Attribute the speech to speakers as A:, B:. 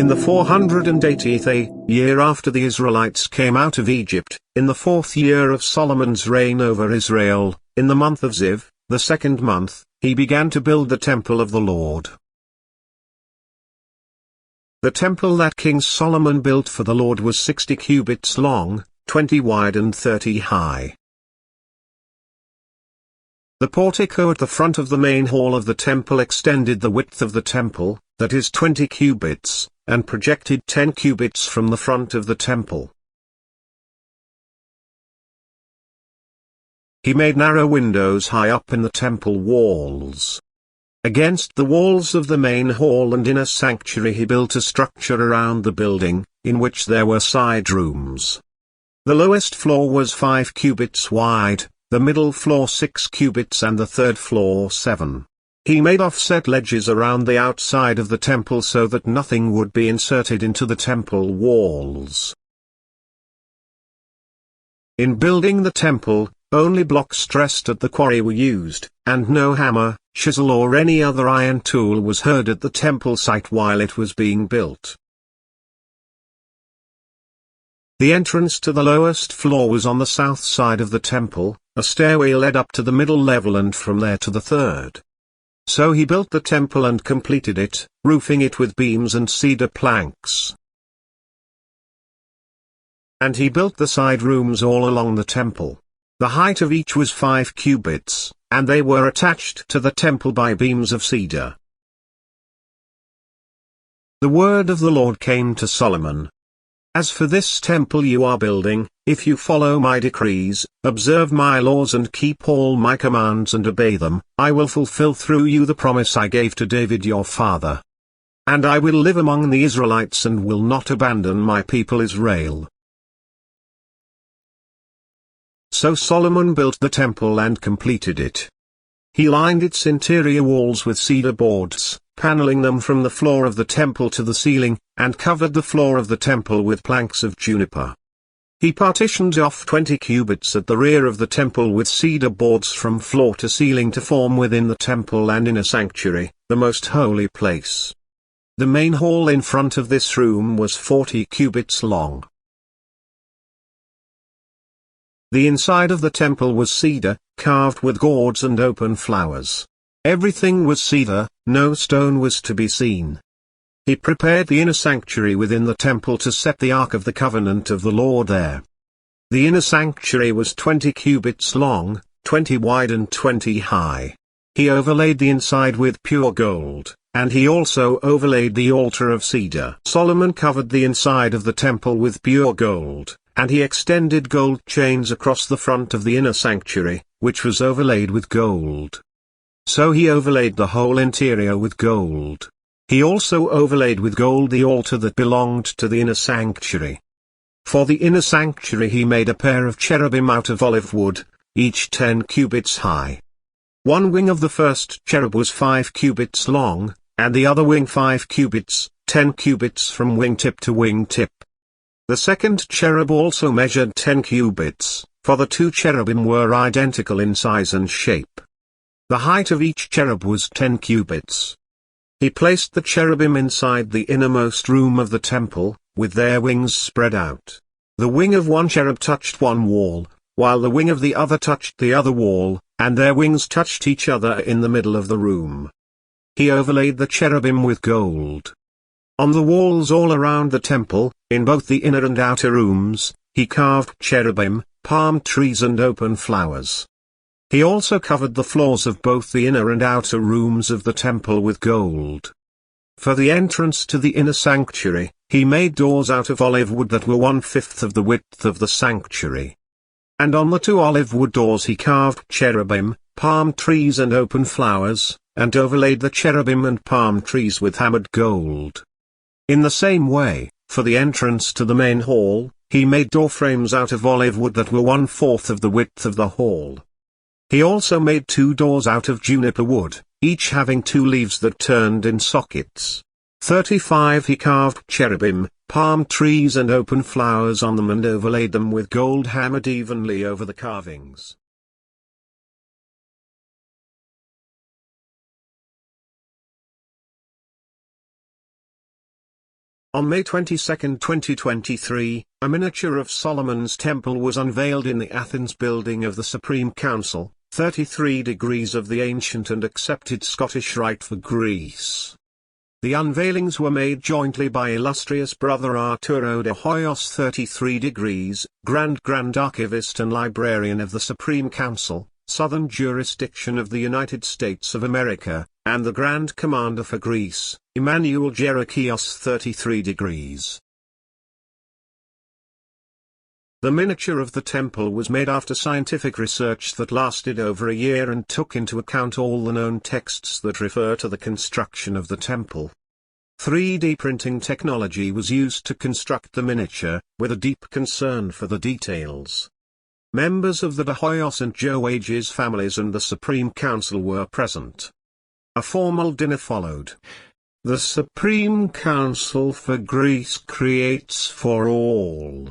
A: In the 480th year after the Israelites came out of Egypt, in the 4th year of Solomon's reign over Israel, in the month of Ziv, the 2nd month, he began to build the temple of the Lord. The temple that King Solomon built for the Lord was 60 cubits long, 20 wide and 30 high. The portico at the front of the main hall of the temple extended the width of the temple, that is 20 cubits, and projected 10 cubits from the front of the temple. He made narrow windows high up in the temple walls. Against the walls of the main hall and inner sanctuary he built a structure around the building, in which there were side rooms. The lowest floor was 5 cubits wide, the middle floor 6 cubits and the third floor 7. He made offset ledges around the outside of the temple so that nothing would be inserted into the temple walls. In building the temple, only blocks dressed at the quarry were used, and no hammer, chisel or any other iron tool was heard at the temple site while it was being built. The entrance to the lowest floor was on the south side of the temple, a stairway led up to the middle level and from there to the third. So he built the temple and completed it, roofing it with beams and cedar planks. And he built the side rooms all along the temple. The height of each was 5 cubits, and they were attached to the temple by beams of cedar. The word of the Lord came to Solomon. As for this temple you are building, if you follow my decrees, observe my laws and keep all my commands and obey them, I will fulfill through you the promise I gave to David your father. And I will live among the Israelites and will not abandon my people Israel. So Solomon built the temple and completed it. He lined its interior walls with cedar boards, paneling them from the floor of the temple to the ceiling, and covered the floor of the temple with planks of juniper. He partitioned off 20 cubits at the rear of the temple with cedar boards from floor to ceiling to form within the temple and inner sanctuary, the most holy place. The main hall in front of this room was 40 cubits long. The inside of the temple was cedar, carved with gourds and open flowers. Everything was cedar, no stone was to be seen. He prepared the inner sanctuary within the temple to set the Ark of the Covenant of the Lord there. The inner sanctuary was 20 cubits long, 20 wide and 20 high. He overlaid the inside with pure gold, and he also overlaid the altar of cedar. Solomon covered the inside of the temple with pure gold, and he extended gold chains across the front of the inner sanctuary, which was overlaid with gold. So he overlaid the whole interior with gold. He also overlaid with gold the altar that belonged to the inner sanctuary. For the inner sanctuary he made a pair of cherubim out of olive wood, each 10 cubits high. One wing of the first cherub was 5 cubits long, and the other wing 5 cubits, 10 cubits from wingtip to wingtip. The second cherub also measured 10 cubits, for the two cherubim were identical in size and shape. The height of each cherub was 10 cubits. He placed the cherubim inside the innermost room of the temple, with their wings spread out. The wing of one cherub touched one wall, while the wing of the other touched the other wall, and their wings touched each other in the middle of the room. He overlaid the cherubim with gold. On the walls all around the temple, in both the inner and outer rooms, he carved cherubim, palm trees and open flowers. He also covered the floors of both the inner and outer rooms of the temple with gold. For the entrance to the inner sanctuary, he made doors out of olive wood that were 1/5 of the width of the sanctuary. And on the 2 olive wood doors he carved cherubim, palm trees and open flowers, and overlaid the cherubim and palm trees with hammered gold. In the same way, for the entrance to the main hall, he made door frames out of olive wood that were 1/4 of the width of the hall. He also made 2 doors out of juniper wood, each having 2 leaves that turned in sockets. 35 He carved cherubim, palm trees and open flowers on them and overlaid them with gold hammered evenly over the carvings. On May 22, 2023, a miniature of Solomon's Temple was unveiled in the Athens building of the Supreme Council, 33 degrees of the ancient and accepted Scottish Rite for Greece. The unveilings were made jointly by Illustrious brother Arturo de Hoyos 33 degrees, Grand Archivist and Librarian of the Supreme Council, Southern Jurisdiction of the United States of America, and the Grand Commander for Greece, Emmanuel Gerakios 33 degrees. The miniature of the temple was made after scientific research that lasted over a year and took into account all the known texts that refer to the construction of the temple. 3D printing technology was used to construct the miniature, with a deep concern for the details. Members of the Hoyos and Joe Wages families and the Supreme Council were present. A formal dinner followed. The Supreme Council for Greece creates for all.